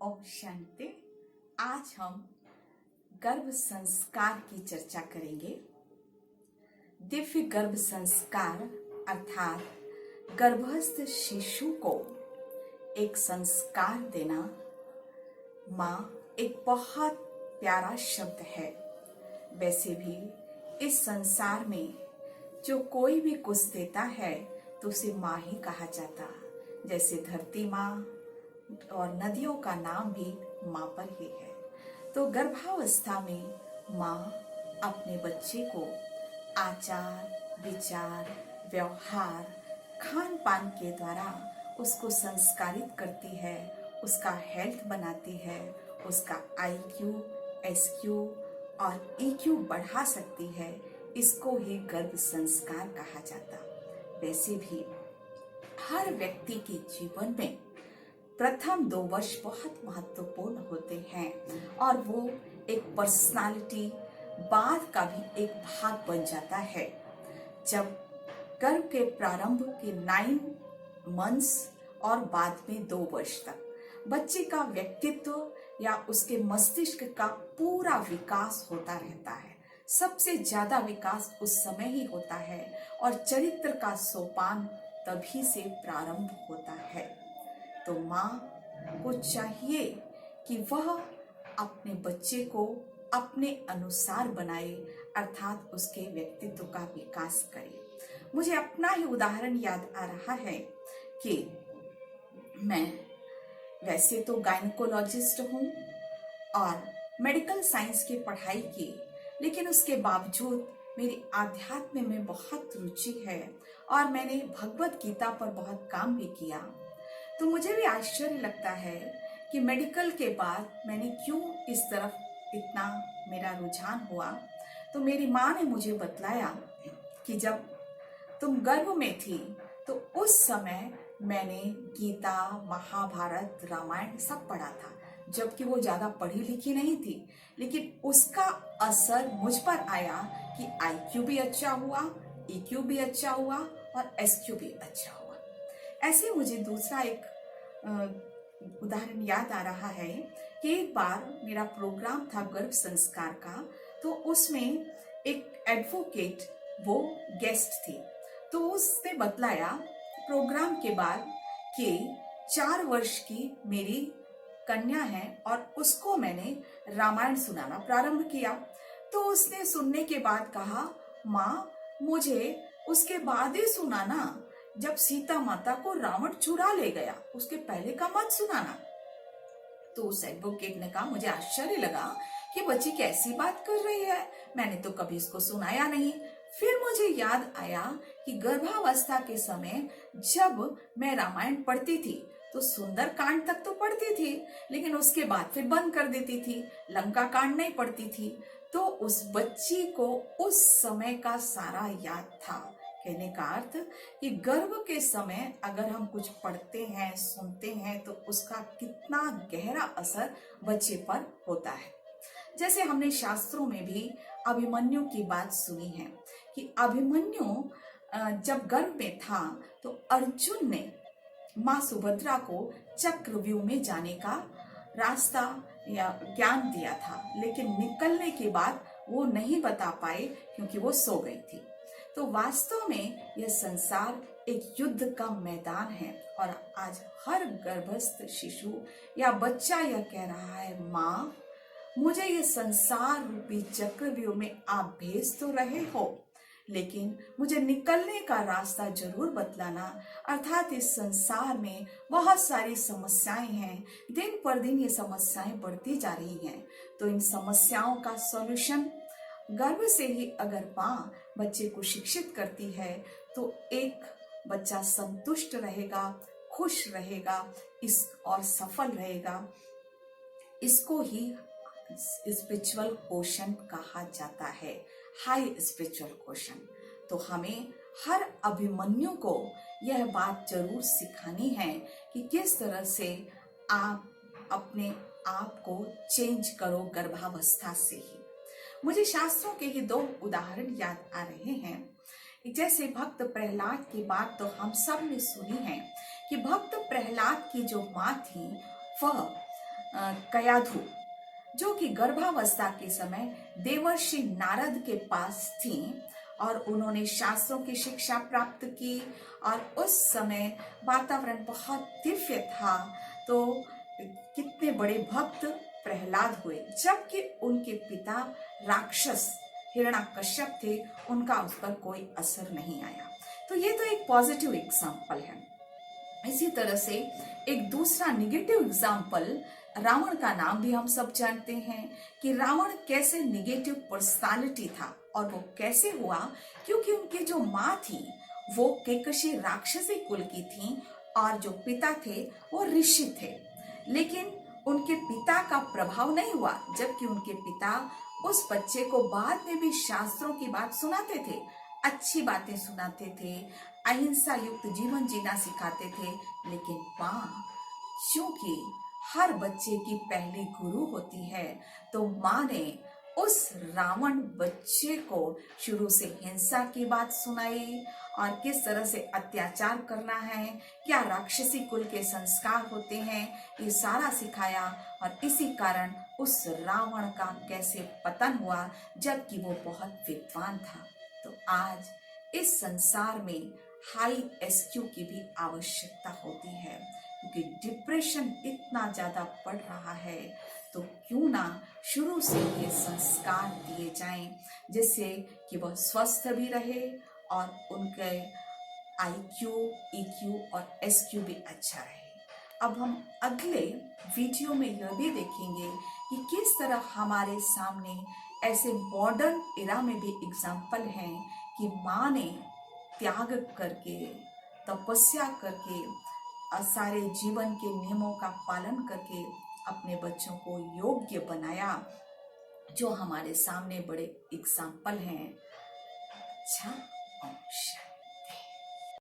ओम शांति। आज हम गर्भ संस्कार की चर्चा करेंगे। दिव्य गर्भ संस्कार अर्थात गर्भस्थ शिशु को एक संस्कार देना। माँ एक बहुत प्यारा शब्द है। वैसे भी इस संसार में जो कोई भी कुछ देता है तो उसे माँ ही कहा जाता। जैसे धरती माँ और नदियों का नाम भी माँ पर ही है। तो गर्भावस्था में माँ अपने बच्चे को आचार, विचार, व्यवहार, खान पान के द्वारा उसको संस्कारित करती है, उसका हेल्थ बनाती है, उसका IQ, SQ और EQ बढ़ा सकती है। इसको ही गर्भ संस्कार कहा जाता। वैसे भी हर व्यक्ति के जीवन में प्रथम 2 वर्ष बहुत महत्वपूर्ण होते हैं और वो एक पर्सनालिटी बाद का भी एक भाग बन जाता है। जब गर्भ के प्रारंभ के 9 मंथ्स और बाद में 2 वर्ष तक बच्चे का व्यक्तित्व या उसके मस्तिष्क का पूरा विकास होता रहता है। सबसे ज्यादा विकास उस समय ही होता है और चरित्र का सोपान तभी से प्रारंभ होता है। तो माँ को चाहिए कि वह अपने बच्चे को अपने अनुसार बनाए, अर्थात उसके व्यक्तित्व का विकास करे। मुझे अपना ही उदाहरण याद आ रहा है कि मैं वैसे तो गायनेकोलॉजिस्ट हूँ और मेडिकल साइंस की पढ़ाई की, लेकिन उसके बावजूद मेरी आध्यात्म में बहुत रुचि है और मैंने भगवत गीता पर बहुत काम भी किया। तो मुझे भी आश्चर्य लगता है कि मेडिकल के बाद मैंने क्यों इस तरफ इतना मेरा रुझान हुआ। तो मेरी माँ ने मुझे बतलाया कि जब तुम गर्भ में थी तो उस समय मैंने गीता, महाभारत, रामायण सब पढ़ा था, जबकि वो ज़्यादा पढ़ी लिखी नहीं थी, लेकिन उसका असर मुझ पर आया कि IQ भी अच्छा हुआ, EQ भी अच्छा हुआ और SQ भी अच्छा हुआ। ऐसे मुझे दूसरा एक उदाहरण याद आ रहा है कि एक बार मेरा प्रोग्राम था गर्भ संस्कार का, तो उसमें एक एडवोकेट वो गेस्ट थी। तो उसने बतलाया प्रोग्राम के बाद कि 4 वर्ष की मेरी कन्या है और उसको मैंने रामायण सुनाना प्रारंभ किया। तो उसने सुनने के बाद कहा, माँ मुझे उसके बाद ही सुनाना जब सीता माता को रावण चुरा ले गया, उसके पहले का मत सुनाना। तो उस एडवोकेट ने कहा, मुझे आश्चर्य लगा कि बच्ची कैसी बात कर रही है, मैंने तो कभी इसको सुनाया नहीं। फिर मुझे याद आया कि गर्भावस्था के समय जब मैं रामायण पढ़ती थी तो सुंदर कांड तक तो पढ़ती थी, लेकिन उसके बाद फिर बंद कर देती थी, लंका कांड नहीं पढ़ती थी। तो उस बच्ची को उस समय का सारा याद था। कहने का अर्थ कि गर्भ के समय अगर हम कुछ पढ़ते हैं, सुनते हैं, तो उसका कितना गहरा असर बच्चे पर होता है। जैसे हमने शास्त्रों में भी अभिमन्यु की बात सुनी है कि अभिमन्यु जब गर्भ में था तो अर्जुन ने माँ सुभद्रा को चक्रव्यूह में जाने का रास्ता या ज्ञान दिया था, लेकिन निकलने के बाद वो नहीं बता पाए क्योंकि वो सो गई थी। तो वास्तव में यह संसार एक युद्ध का मैदान है और आज हर गर्भस्थ शिशु या बच्चा यह कह रहा है, माँ मुझे ये संसार रूपी चक्रव्यूह में आप भेज तो रहे हो, लेकिन मुझे निकलने का रास्ता जरूर बतलाना। अर्थात इस संसार में बहुत सारी समस्याएं हैं, दिन पर दिन ये समस्याएं बढ़ती जा रही हैं। तो इन समस्याओं का सॉल्यूशन गर्भ से ही अगर माँ बच्चे को शिक्षित करती है तो एक बच्चा संतुष्ट रहेगा, खुश रहेगा इस और सफल रहेगा। इसको ही स्पिरिचुअल क्वोशंट कहा जाता है, हाई स्पिरिचुअल क्वोशंट। तो हमें हर अभिमन्यु को यह बात जरूर सिखानी है कि किस तरह से आप अपने आप को चेंज करो गर्भावस्था से ही। मुझे शास्त्रों के ही 2 उदाहरण याद आ रहे हैं। जैसे भक्त प्रहलाद की बात तो हम सब ने सुनी है कि भक्त प्रहलाद की जो माँ थी वह कयाधु, जो कि गर्भावस्था के समय देवर्षि नारद के पास थी और उन्होंने शास्त्रों की शिक्षा प्राप्त की और उस समय वातावरण बहुत दिव्य था। तो कितने बड़े भक्त प्रहलाद हुए, जबकि उनके पिता राक्षस हिरण्यकश्यप थे, उनका उस पर कोई असर नहीं आया। तो ये तो एक पॉजिटिव एग्जाम्पल है। इसी तरह से एक दूसरा निगेटिव एग्जाम्पल, रावण का नाम भी हम सब जानते हैं कि रावण कैसे निगेटिव पर्सनालिटी था और वो कैसे हुआ, क्योंकि उनकी जो माँ थी वो केकशी राक्षसी कुल की थी और जो पिता थे वो ऋषि थे। लेकिन उनके पिता का प्रभाव नहीं हुआ, जबकि उनके पिता उस बच्चे को बाद में भी शास्त्रों की बात सुनाते थे, अच्छी बातें सुनाते थे, अहिंसा युक्त जीवन जीना सिखाते थे। लेकिन माँ, चूंकि हर बच्चे की पहली गुरु होती है, तो माँ ने उस रावण बच्चे को शुरू से हिंसा की बात सुनाई और किस तरह से अत्याचार करना है, क्या राक्षसी कुल के संस्कार होते हैं, ये सारा सिखाया। और इसी कारण उस रावण का कैसे पतन हुआ, जबकि वो बहुत विद्वान था। तो आज इस संसार में हाई एसक्यू की भी आवश्यकता होती है, क्योंकि डिप्रेशन इतना ज्यादा बढ़ रहा है। तो क्यों ना शुरू से ये संस्कार दिए जाएं, जिससे कि वह स्वस्थ भी रहे और उनके IQ, EQ और SQ भी अच्छा रहे। अब हम अगले वीडियो में यह भी देखेंगे कि किस तरह हमारे सामने ऐसे मॉडर्न एरा में भी एग्जाम्पल हैं कि माँ ने त्याग करके, तपस्या करके, सारे जीवन के नियमों का पालन करके अपने बच्चों को योग्य बनाया, जो हमारे सामने बड़े एग्जाम्पल हैं। अच्छा,